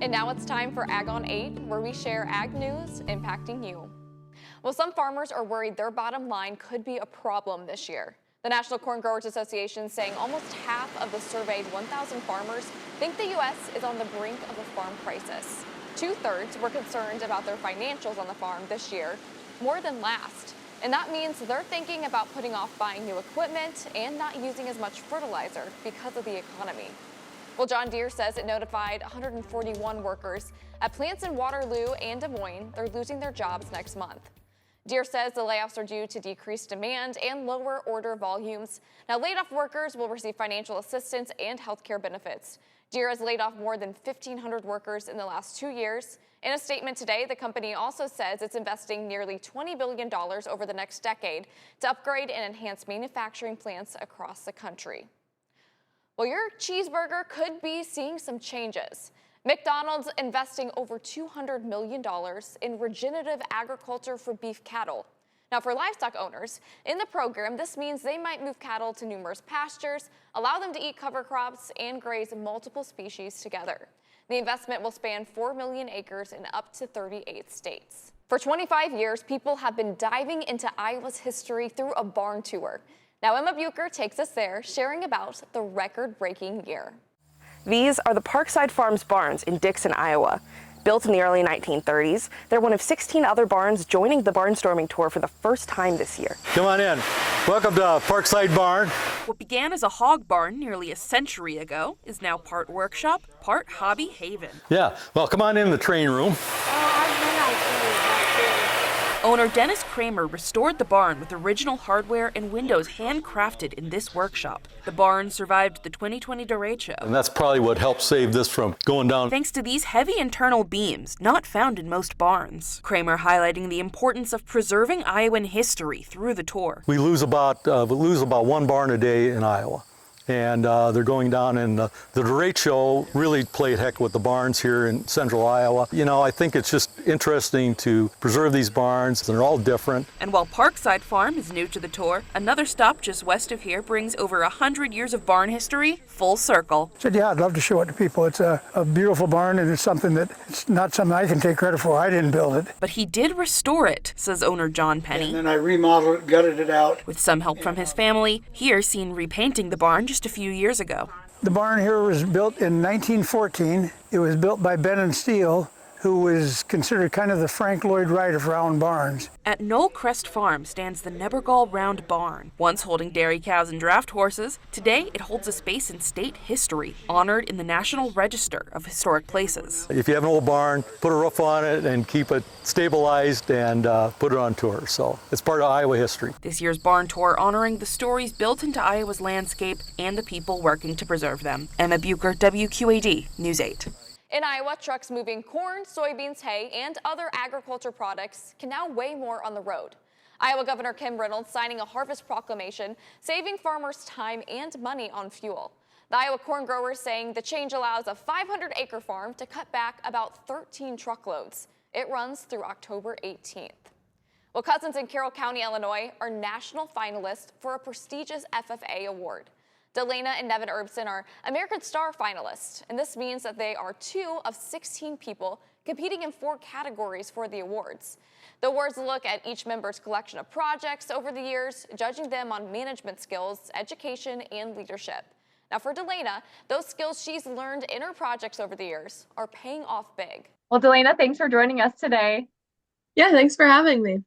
And now it's time for Ag on 8, where we share ag news impacting you. Well, some farmers are worried their bottom line could be a problem this year. The National Corn Growers Association saying almost half of the surveyed 1,000 farmers think the U.S. is on the brink of a farm crisis. 2/3 were concerned about their financials on the farm this year, more than last. And that means they're thinking about putting off buying new equipment and not using as much fertilizer because of the economy. Well, John Deere says it notified 141 workers at plants in Waterloo and Des Moines they're losing their jobs next month. Deere says the layoffs are due to decreased demand and lower order volumes. Now, laid-off workers will receive financial assistance and health care benefits. Deere has laid off more than 1,500 workers in the last 2 years. In a statement today, the company also says it's investing nearly $20 billion over the next decade to upgrade and enhance manufacturing plants across the country. Well, your cheeseburger could be seeing some changes. McDonald's investing over $200 million in regenerative agriculture for beef cattle. Now, for livestock owners, in the program, this means they might move cattle to numerous pastures, allow them to eat cover crops, and graze multiple species together. The investment will span 4 million acres in up to 38 states. For 25 years, people have been diving into Iowa's history through a barn tour. Now, Emma Bucher takes us there, sharing about the record-breaking year. These are the Parkside Farms barns in Dixon, Iowa. Built in the early 1930s, they're one of 16 other barns joining the barnstorming tour for the first time this year. Come on in. Welcome to Parkside Barn. What began as a hog barn nearly a century ago is now part workshop, part hobby haven. Yeah, well, come on in the train room. Owner Dennis Kramer restored the barn with original hardware and windows handcrafted in this workshop. The barn survived the 2020 derecho. And that's probably what helped save this from going down. Thanks to these heavy internal beams, not found in most barns. Kramer highlighting the importance of preserving Iowan history through the tour. We lose about one barn a day in Iowa. And they're going down, and the derecho really played heck with the barns here in central Iowa. You know, I think it's just interesting to preserve these barns, and they're all different. And while Parkside Farm is new to the tour, another stop just west of here brings over 100 years of barn history full circle. I said, yeah, I'd love to show it to people. It's a beautiful barn, and it's not something I can take credit for. I didn't build it. But he did restore it, says owner John Penny. And then I remodeled it, gutted it out. With some help from his family, here seen repainting the barn just a few years ago. The barn here was built in 1914. It was built by Ben & Steele, who was considered kind of the Frank Lloyd Wright of round barns. At Knoll Crest Farm stands the Nebergall Round Barn. Once holding dairy cows and draft horses, today it holds a space in state history, honored in the National Register of Historic Places. If you have an old barn, put a roof on it and keep it stabilized and put it on tour. So it's part of Iowa history. This year's barn tour honoring the stories built into Iowa's landscape and the people working to preserve them. Emma Bucher, WQAD News 8. In Iowa, trucks moving corn, soybeans, hay, and other agriculture products can now weigh more on the road. Iowa Governor Kim Reynolds signing a harvest proclamation, saving farmers time and money on fuel. The Iowa corn growers saying the change allows a 500-acre farm to cut back about 13 truckloads. It runs through October 18th. Well, cousins in Carroll County, Illinois are national finalists for a prestigious FFA award. Delana and Nevin Erbson are American Star finalists, and this means that they are 2 of 16 people competing in 4 categories for the awards. The awards look at each member's collection of projects over the years, judging them on management skills, education, and leadership. Now for Delana, those skills she's learned in her projects over the years are paying off big. Well, Delana, thanks for joining us today. Yeah, thanks for having me.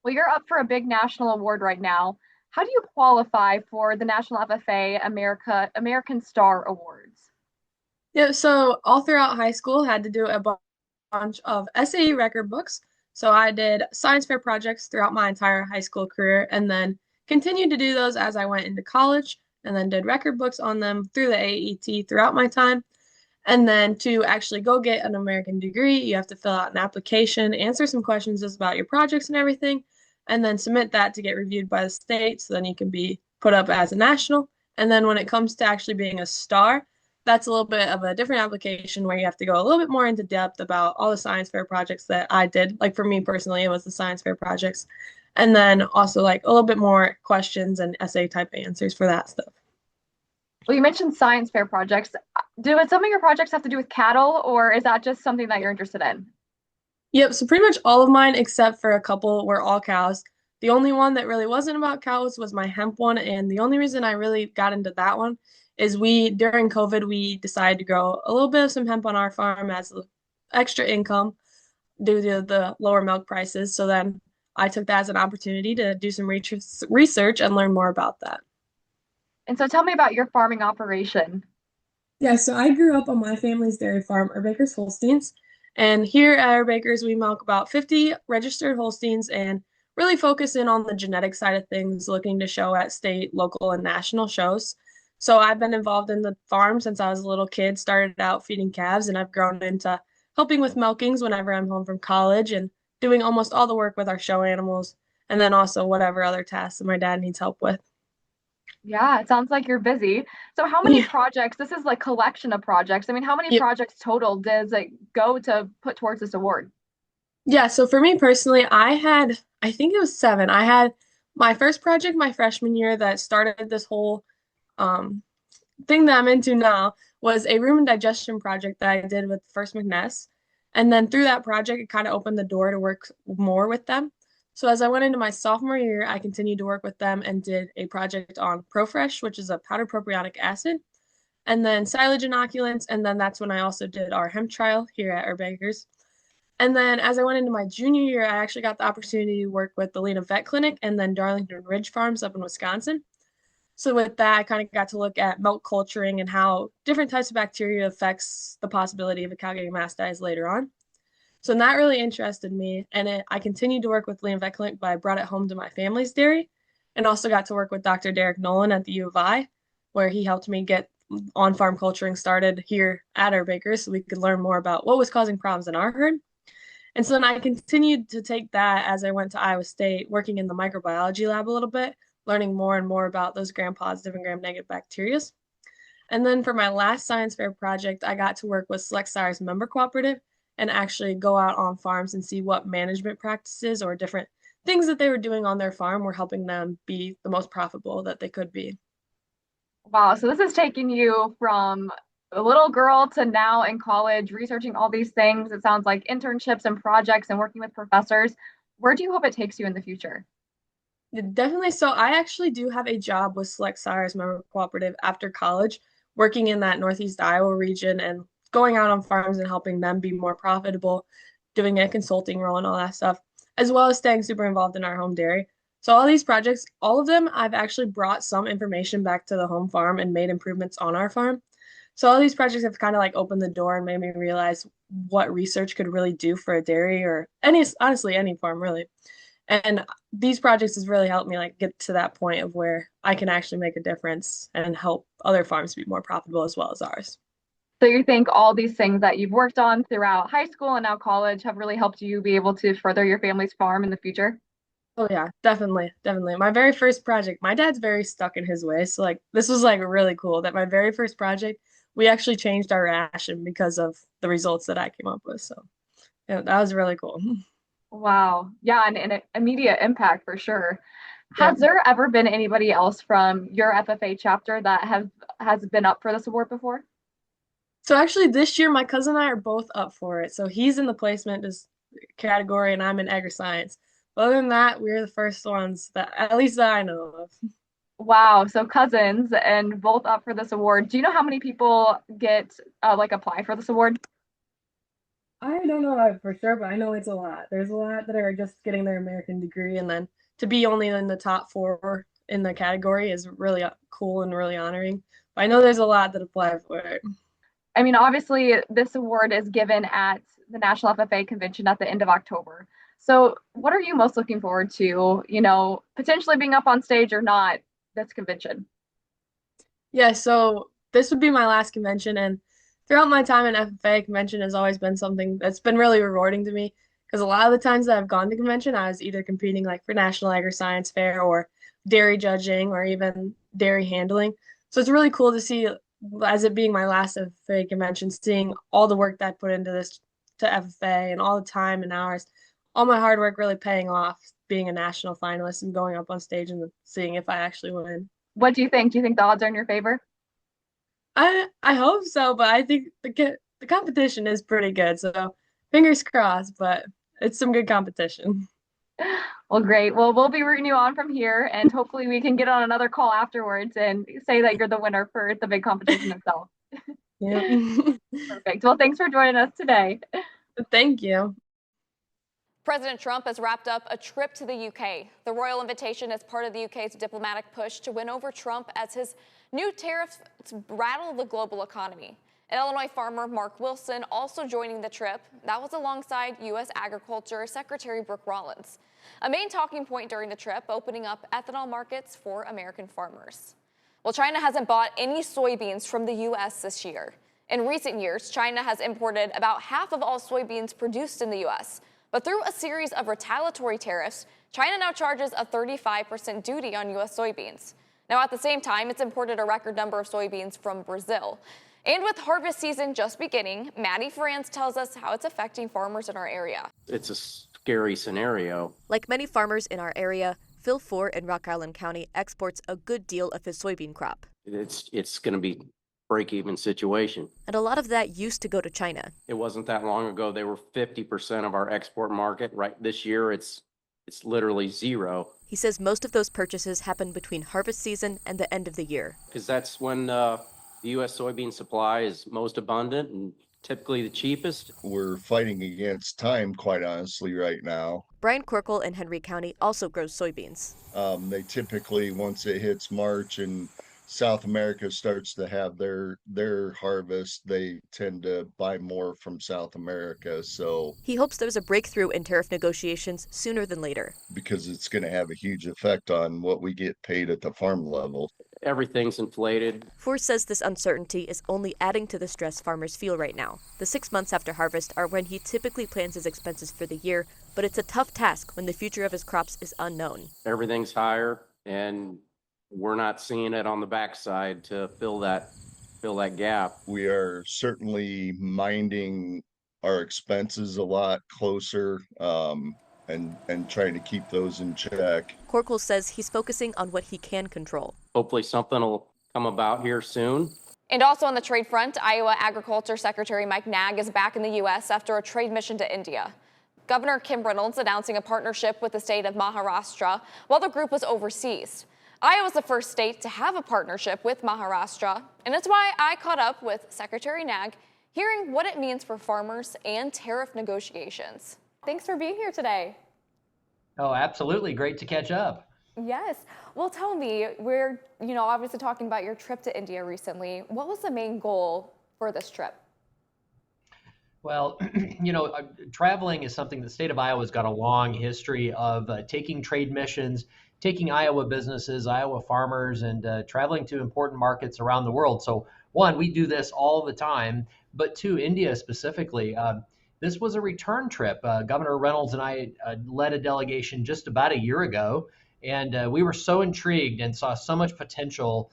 Well, you're up for a big national award right now. How do you qualify for the National FFA American Star Awards? Yeah, so all throughout high school, had to do a bunch of SAE record books. So I did science fair projects throughout my entire high school career, and then continued to do those as I went into college, and then did record books on them through the AET throughout my time. And then to actually go get an American degree, you have to fill out an application, answer some questions just about your projects and everything, and then submit that to get reviewed by the state, so then you can be put up as a national. And then when it comes to actually being a star, that's a little bit of a different application where you have to go a little bit more into depth about all the science fair projects that I did. Like for me personally, it was the science fair projects. And then also like a little bit more questions and essay type answers for that stuff. Well, you mentioned science fair projects. Do some of your projects have to do with cattle, or is that just something that you're interested in? Yep, so pretty much all of mine, except for a couple, were all cows. The only one that really wasn't about cows was my hemp one, and the only reason I really got into that one is during COVID, we decided to grow a little bit of some hemp on our farm as extra income due to the lower milk prices. So then I took that as an opportunity to do some research and learn more about that. And so tell me about your farming operation. Yeah, so I grew up on my family's dairy farm, Baker's Holsteins. And here at our Baker's, we milk about 50 registered Holsteins and really focus in on the genetic side of things, looking to show at state, local, and national shows. So I've been involved in the farm since I was a little kid, started out feeding calves, and I've grown into helping with milkings whenever I'm home from college and doing almost all the work with our show animals, and then also whatever other tasks that my dad needs help with. Yeah, it sounds like you're busy. So how many projects? This is like collection of projects. I mean, how many Yep. projects total does it go to put towards this award? Yeah, so for me personally, I think it was seven. I had my first project my freshman year that started this whole um, thing that I'm into now was a room and digestion project that I did with First McNess. And then through that project, it kind of opened the door to work more with them. So as I went into my sophomore year, I continued to work with them and did a project on ProFresh, which is a powdered propionic acid, and then silage inoculants. And then that's when I also did our hemp trial here at our bakers. And then as I went into my junior year, I actually got the opportunity to work with the Lena Vet Clinic and then Darlington Ridge Farms up in Wisconsin. So with that, I kind of got to look at milk culturing and how different types of bacteria affects the possibility of a cow getting mastized later on. So that really interested me, and I continued to work with Lena Vet Clinic, but I brought it home to my family's dairy, and also got to work with Dr. Derek Nolan at the U of I, where he helped me get on-farm culturing started here at our bakers, so we could learn more about what was causing problems in our herd. And so then I continued to take that as I went to Iowa State, working in the microbiology lab a little bit, learning more and more about those gram positive and gram negative bacteria. And then for my last science fair project, I got to work with Select Sire's member cooperative and actually go out on farms and see what management practices or different things that they were doing on their farm were helping them be the most profitable that they could be. Wow, so this is taking you from a little girl to now in college, researching all these things. It sounds like internships and projects and working with professors. Where do you hope it takes you in the future? Definitely. So I actually do have a job with Select Sire's member cooperative after college, working in that Northeast Iowa region and going out on farms and helping them be more profitable, doing a consulting role and all that stuff, as well as staying super involved in our home dairy. So all these projects, all of them, I've actually brought some information back to the home farm and made improvements on our farm. So all these projects have kind of like opened the door and made me realize what research could really do for a dairy or honestly, any farm really. And these projects has really helped me like get to that point of where I can actually make a difference and help other farms be more profitable as well as ours. So you think all these things that you've worked on throughout high school and now college have really helped you be able to further your family's farm in the future? Oh yeah, definitely, definitely. My very first project, my dad's very stuck in his ways. So like this was like really cool that my very first project, we actually changed our ration because of the results that I came up with. So yeah, that was really cool. Wow. Yeah, and an immediate impact for sure. Yeah. Has there ever been anybody else from your FFA chapter that has been up for this award before? So actually this year my cousin and I are both up for it. So he's in the placement just category and I'm in agri science. But other than that, we're the first ones that at least that I know of. Wow, so cousins and both up for this award. Do you know how many people get like apply for this award? I don't know that for sure, but I know it's a lot. There's a lot that are just getting their American degree, and then to be only in the top four in the category is really cool and really honoring. But I know there's a lot that apply for it. I mean, obviously, this award is given at the National FFA convention at the end of October. So, what are you most looking forward to, potentially being up on stage or not this convention? Yeah, so this would be my last convention, and throughout my time in FFA, convention has always been something that's been really rewarding to me because a lot of the times that I've gone to convention, I was either competing like for National Agri Science Fair or dairy judging or even dairy handling. So it's really cool to see, as it being my last FFA convention, seeing all the work that I put into this to FFA and all the time and hours, all my hard work really paying off, being a national finalist and going up on stage and seeing if I actually win. What do you think? Do you think the odds are in your favor? I hope so, but I think the competition is pretty good. So fingers crossed, but it's some good competition. Well, great. Well, we'll be rooting you on from here, and hopefully we can get on another call afterwards and say that you're the winner for the big competition itself. Yep. Perfect. Well, thanks for joining us today. Thank you. President Trump has wrapped up a trip to the UK. The royal invitation is part of the UK's diplomatic push to win over Trump as his new tariffs rattle the global economy. An Illinois farmer, Mark Wilson, also joining the trip. That was alongside U.S. Agriculture Secretary Brooke Rollins. A main talking point during the trip, opening up ethanol markets for American farmers. Well, China hasn't bought any soybeans from the U.S. this year. In recent years, China has imported about half of all soybeans produced in the U.S., but through a series of retaliatory tariffs, China now charges a 35% duty on U.S. soybeans. Now, at the same time, it's imported a record number of soybeans from Brazil. And with harvest season just beginning, Maddie Franz tells us how it's affecting farmers in our area. It's a scary scenario. Like many farmers in our area, Phil Ford in Rock Island County exports a good deal of his soybean crop. It's going to be break-even situation. And a lot of that used to go to China. It wasn't that long ago. They were 50% of our export market. Right this year, it's literally zero. He says most of those purchases happen between harvest season and the end of the year. Because that's when the U.S. soybean supply is most abundant and typically the cheapest. We're fighting against time, quite honestly, right now. Brian Corkle in Henry County also grows soybeans. They typically, once it hits March and South America starts to have their harvest, they tend to buy more from South America. So he hopes there's a breakthrough in tariff negotiations sooner than later, because it's going to have a huge effect on what we get paid at the farm level. Everything's inflated. Ford says this uncertainty is only adding to the stress farmers feel right now. The 6 months after harvest are when he typically plans his expenses for the year, but it's a tough task when the future of his crops is unknown. Everything's higher, and we're not seeing it on the backside to fill that gap. We are certainly minding our expenses a lot closer, and trying to keep those in check. Corkle says he's focusing on what he can control. Hopefully something will come about here soon. And also on the trade front, Iowa Agriculture Secretary Mike Naig is back in the U.S. after a trade mission to India. Governor Kim Reynolds announcing a partnership with the state of Maharashtra while the group was overseas. Iowa's the first state to have a partnership with Maharashtra, and it's why I caught up with Secretary Naig, hearing what it means for farmers and tariff negotiations. Thanks for being here today. Oh, absolutely. Great to catch up. Yes. Well, tell me, we're, obviously talking about your trip to India recently. What was the main goal for this trip? Well, traveling is something the state of Iowa's got a long history of taking trade missions, taking Iowa businesses, Iowa farmers, and traveling to important markets around the world. So one, we do this all the time, but two, India specifically. This was a return trip. Governor Reynolds and I led a delegation just about a year ago, and we were so intrigued and saw so much potential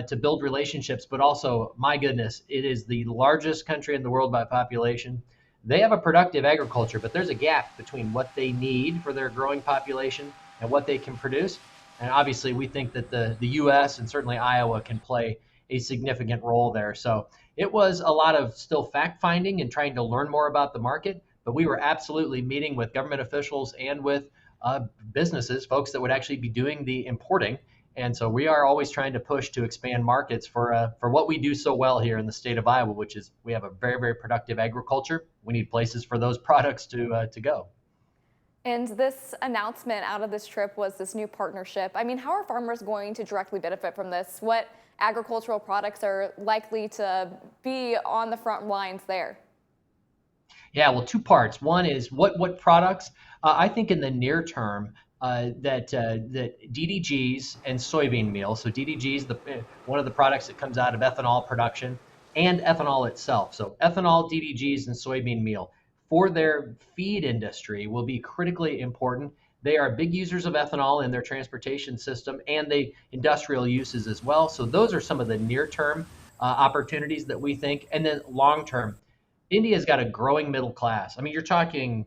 to build relationships, but also, my goodness, it is the largest country in the world by population. They have a productive agriculture, but there's a gap between what they need for their growing population and what they can produce. And obviously, we think that the U.S. and certainly Iowa can play a significant role there. So it was a lot of still fact-finding and trying to learn more about the market, but we were absolutely meeting with government officials and with businesses, folks that would actually be doing the importing. And so we are always trying to push to expand markets for what we do so well here in the state of Iowa, which is we have a very, very productive agriculture. We need places for those products to go. And this announcement out of this trip was this new partnership. I mean, how are farmers going to directly benefit from this? What agricultural products are likely to be on the front lines there? Yeah, well, two parts. One is what products. I think in the near term that DDGs and soybean meal. So DDGs, one of the products that comes out of ethanol production, and ethanol itself. So ethanol, DDGs, and soybean meal for their feed industry will be critically important. They are big users of ethanol in their transportation system and the industrial uses as well. So those are some of the near-term opportunities that we think. And then long-term, India's got a growing middle class. I mean, you're talking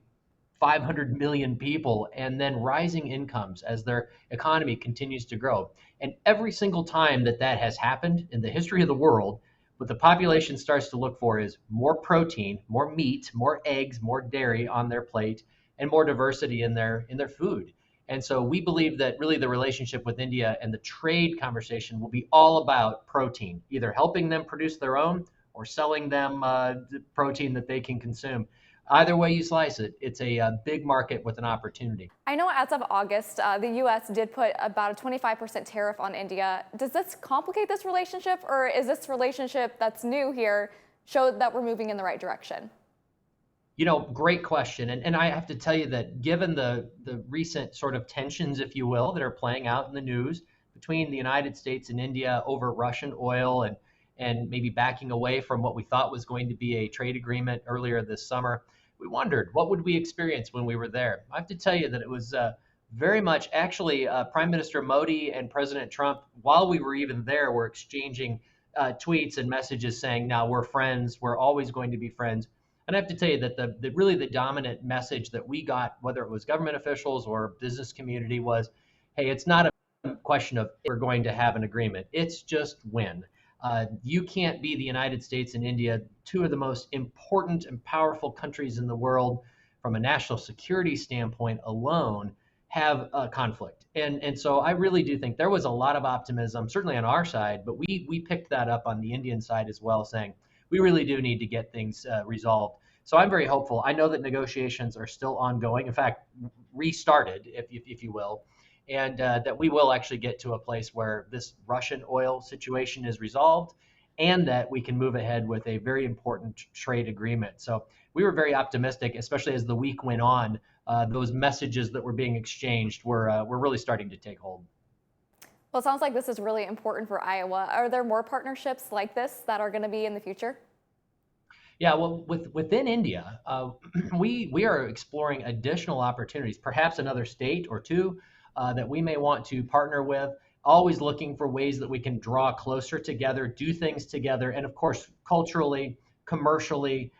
500 million people and then rising incomes as their economy continues to grow. And every single time that has happened in the history of the world, what the population starts to look for is more protein, more meat, more eggs, more dairy on their plate, and more diversity in their food. And so we believe that really the relationship with India and the trade conversation will be all about protein, either helping them produce their own or selling them the protein that they can consume. Either way you slice it, it's a big market with an opportunity. I know as of August, the U.S. did put about a 25% tariff on India. Does this complicate this relationship, or is this relationship that's new here show that we're moving in the right direction? You know, great question. And I have to tell you that given the recent sort of tensions, if you will, that are playing out in the news between the United States and India over Russian oil and maybe backing away from what we thought was going to be a trade agreement earlier this summer, we wondered what would we experience when we were there. I have to tell you that it was very much actually Prime Minister Modi and President Trump, while we were even there, were exchanging tweets and messages saying, now we're friends, we're always going to be friends. And I have to tell you that really the dominant message that we got, whether it was government officials or business community, was, hey, it's not a question of if we're going to have an agreement. It's just when. You can't be the United States and India, two of the most important and powerful countries in the world from a national security standpoint alone, have a conflict. And so I really do think there was a lot of optimism, certainly on our side, but we picked that up on the Indian side as well, saying we really do need to get things resolved. So I'm very hopeful. I know that negotiations are still ongoing, in fact, restarted, if you will, and that we will actually get to a place where this Russian oil situation is resolved and that we can move ahead with a very important trade agreement. So we were very optimistic, especially as the week went on. Those messages that were being exchanged were really starting to take hold. Well, it sounds like this is really important for Iowa. Are there more partnerships like this that are going to be in the future? Yeah, well, within India, we are exploring additional opportunities, perhaps another state or two that we may want to partner with, always looking for ways that we can draw closer together, do things together, and of course, culturally, commercially,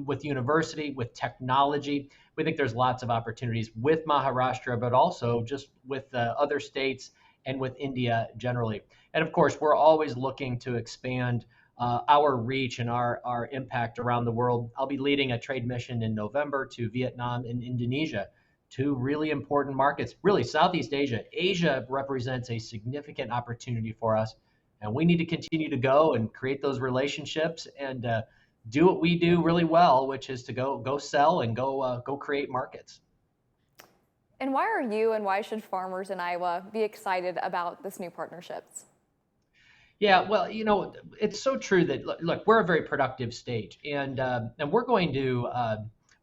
with university, with technology. We think there's lots of opportunities with Maharashtra, but also just with other states and with India generally. And of course, we're always looking to expand our reach and our impact around the world. I'll be leading a trade mission in November to Vietnam and Indonesia, two really important markets. Really, Southeast Asia. Asia represents a significant opportunity for us, and we need to continue to go and create those relationships and do what we do really well, which is to go sell and go create markets. And why are you and why should farmers in Iowa be excited about this new partnerships? Yeah, well, you know, it's so true that, look, we're a very productive state, and we're going to,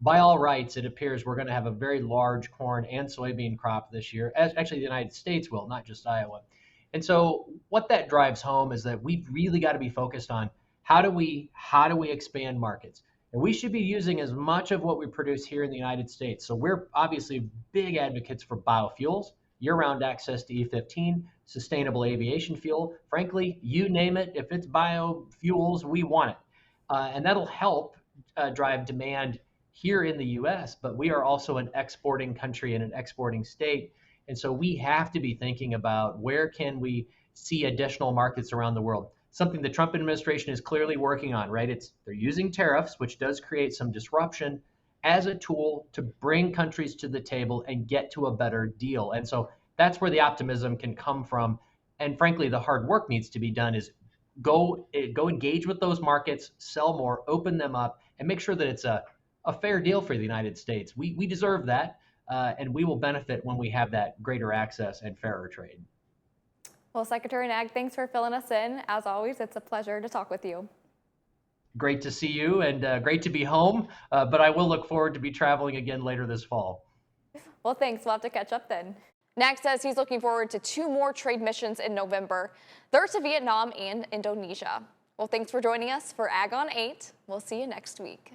by all rights, it appears we're going to have a very large corn and soybean crop this year. Actually, the United States will, not just Iowa. And so what that drives home is that we've really got to be focused on how do we expand markets. And we should be using as much of what we produce here in the United States. So we're obviously big advocates for biofuels, year-round access to E15, sustainable aviation fuel. Frankly, you name it, if it's biofuels, we want it. And that'll help drive demand here in the U.S., but we are also an exporting country and an exporting state. And so we have to be thinking about where can we see additional markets around the world. Something the Trump administration is clearly working on, right? They're using tariffs, which does create some disruption, as a tool to bring countries to the table and get to a better deal. And so that's where the optimism can come from. And frankly, the hard work needs to be done is go engage with those markets, sell more, open them up, and make sure that it's a fair deal for the United States. We deserve that, and we will benefit when we have that greater access and fairer trade. Well, Secretary Naig, thanks for filling us in. As always, it's a pleasure to talk with you. Great to see you and great to be home, but I will look forward to be traveling again later this fall. Well, thanks. We'll have to catch up then. Naig says he's looking forward to 2 more trade missions in November. They're to Vietnam and Indonesia. Well, thanks for joining us for Ag on 8. We'll see you next week.